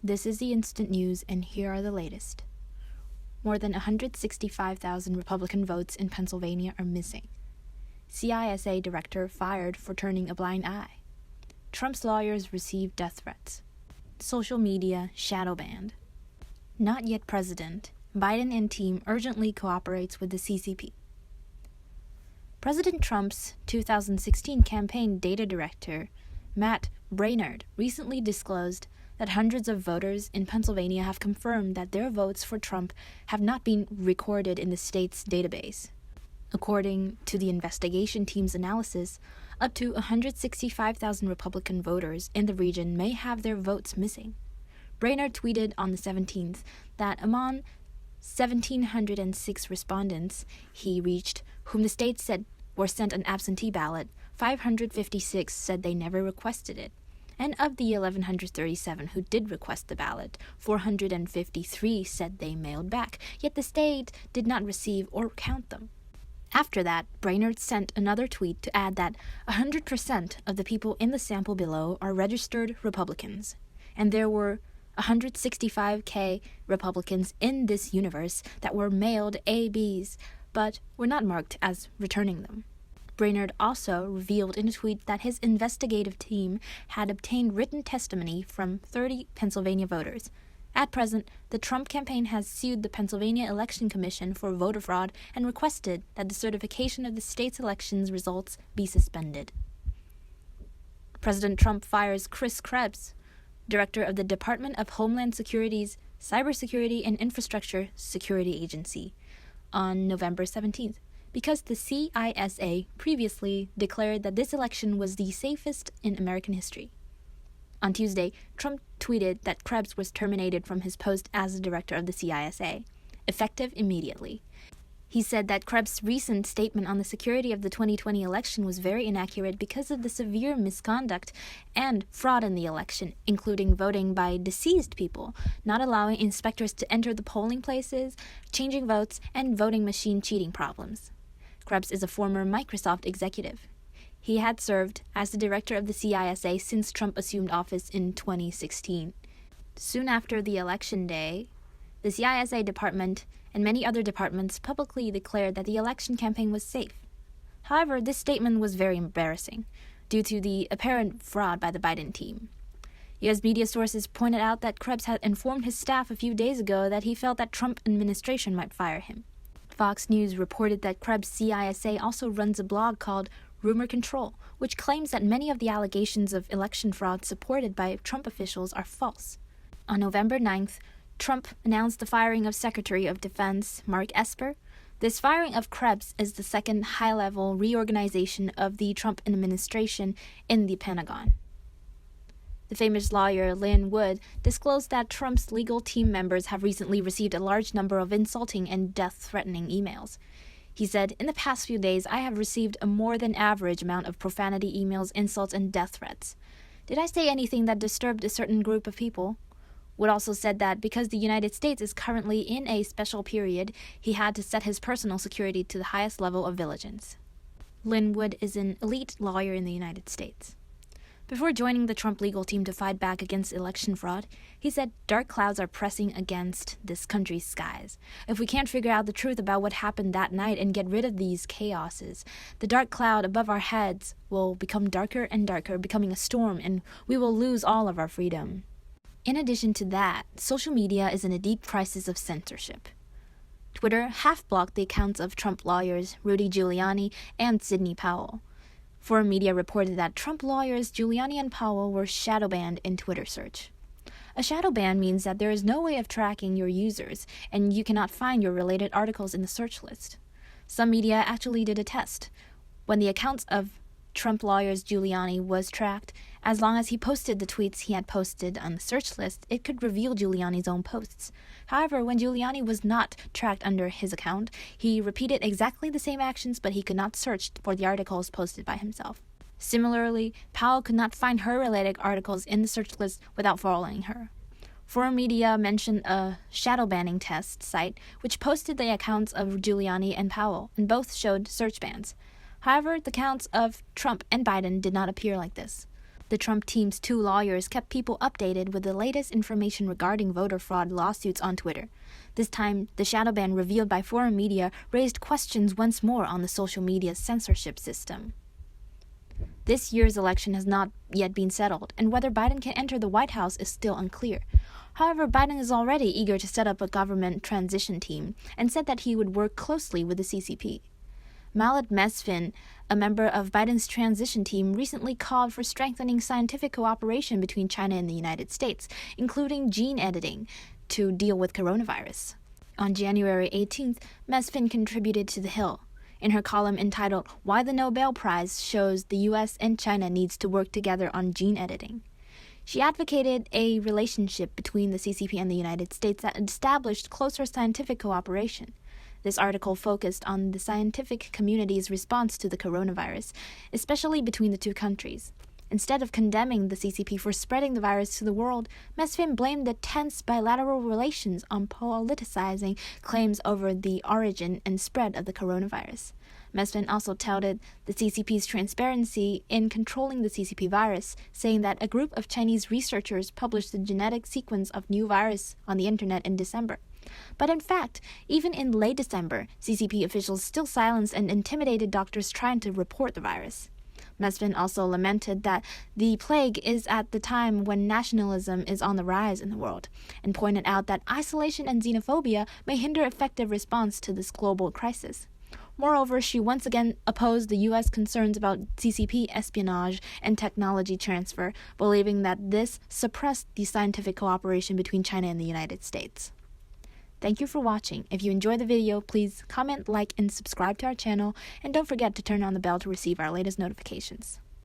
This is the instant news, and here are the latest. More than 165,000 Republican votes in Pennsylvania are missing. CISA Director fired for turning a blind eye. Trump's lawyers receive death threats. Social media shadow banned. Not yet president. Biden and team urgently cooperates with the CCP. President Trump's 2016 campaign data director, Matt Braynard, recently disclosed that hundreds of voters in Pennsylvania have confirmed that their votes for Trump have not been recorded in the state's database. According to the investigation team's analysis, up to 165,000 Republican voters in the region may have their votes missing. Braynard tweeted on the 17th that among 1,706 respondents he reached, whom the state said were sent an absentee ballot, 556 said they never requested it. And of the 1,137 who did request the ballot, 453 said they mailed back, yet the state did not receive or count them. After that, Braynard sent another tweet to add that 100% of the people in the sample below are registered Republicans, and there were 165,000 Republicans in this universe that were mailed ABs, but were not marked as returning them. Braynard also revealed in a tweet that his investigative team had obtained written testimony from 30 Pennsylvania voters. At present, the Trump campaign has sued the Pennsylvania Election Commission for voter fraud and requested that the certification of the state's elections results be suspended. President Trump fires Chris Krebs, director of the Department of Homeland Security's Cybersecurity and Infrastructure Security Agency, on November 17th, because the CISA previously declared that this election was the safest in American history. On Tuesday, Trump tweeted that Krebs was terminated from his post as the director of the CISA, effective immediately. He said that Krebs' recent statement on the security of the 2020 election was very inaccurate because of the severe misconduct and fraud in the election, including voting by deceased people, not allowing inspectors to enter the polling places, changing votes, and voting machine cheating problems. Krebs is a former Microsoft executive. He had served as the director of the CISA since Trump assumed office in 2016. Soon after the election day, the CISA department and many other departments publicly declared that the election campaign was safe. However, this statement was very embarrassing due to the apparent fraud by the Biden team. U.S. media sources pointed out that Krebs had informed his staff a few days ago that he felt that Trump administration might fire him. Fox News reported that Krebs' CISA also runs a blog called Rumor Control, which claims that many of the allegations of election fraud supported by Trump officials are false. On November 9th, Trump announced the firing of Secretary of Defense Mark Esper. This firing of Krebs is the second high-level reorganization of the Trump administration in the Pentagon. The famous lawyer Lin Wood disclosed that Trump's legal team members have recently received a large number of insulting and death-threatening emails. He said, "In the past few days, I have received a more than average amount of profanity emails, insults, and death threats. Did I say anything that disturbed a certain group of people?" Wood also said that because the United States is currently in a special period, he had to set his personal security to the highest level of vigilance. Lin Wood is an elite lawyer in the United States. Before joining the Trump legal team to fight back against election fraud, he said dark clouds are pressing against this country's skies. If we can't figure out the truth about what happened that night and get rid of these chaoses, the dark cloud above our heads will become darker and darker, becoming a storm, and we will lose all of our freedom. In addition to that, social media is in a deep crisis of censorship. Twitter half-blocked the accounts of Trump lawyers Rudy Giuliani and Sidney Powell. Foreign media reported that Trump lawyers Giuliani and Powell were shadow banned in Twitter search. A shadow ban means that there is no way of tracking your users, and you cannot find your related articles in the search list. Some media actually did a test. When the accounts of Trump lawyers Giuliani was tracked, as long as he posted the tweets he had posted on the search list, it could reveal Giuliani's own posts. However, when Giuliani was not tracked under his account, he repeated exactly the same actions, but he could not search for the articles posted by himself. Similarly, Powell could not find her related articles in the search list without following her. Foreign media mentioned a shadow banning test site which posted the accounts of Giuliani and Powell, and both showed search bans. However, the accounts of Trump and Biden did not appear like this. The Trump team's 2 lawyers kept people updated with the latest information regarding voter fraud lawsuits on Twitter. This time, the shadow ban revealed by foreign media raised questions once more on the social media censorship system. This year's election has not yet been settled, and whether Biden can enter the White House is still unclear. However, Biden is already eager to set up a government transition team and said that he would work closely with the CCP. Malad Mesfin, a member of Biden's transition team, recently called for strengthening scientific cooperation between China and the United States, including gene editing, to deal with coronavirus. On January 18th, Mesfin contributed to The Hill. In her column entitled "Why the Nobel Prize Shows the U.S. and China Needs to Work Together on Gene Editing," she advocated a relationship between the CCP and the United States that established closer scientific cooperation. This article focused on the scientific community's response to the coronavirus, especially between the two countries. Instead of condemning the CCP for spreading the virus to the world, Mesfin blamed the tense bilateral relations on politicizing claims over the origin and spread of the coronavirus. Mesfin also touted the CCP's transparency in controlling the CCP virus, saying that a group of Chinese researchers published the genetic sequence of new virus on the internet in December. But in fact, even in late December, CCP officials still silenced and intimidated doctors trying to report the virus. Mesfin also lamented that the plague is at the time when nationalism is on the rise in the world, and pointed out that isolation and xenophobia may hinder effective response to this global crisis. Moreover, she once again opposed the U.S. concerns about CCP espionage and technology transfer, believing that this suppressed the scientific cooperation between China and the United States. Thank you for watching. If you enjoyed the video, please comment, like, and subscribe to our channel, and don't forget to turn on the bell to receive our latest notifications.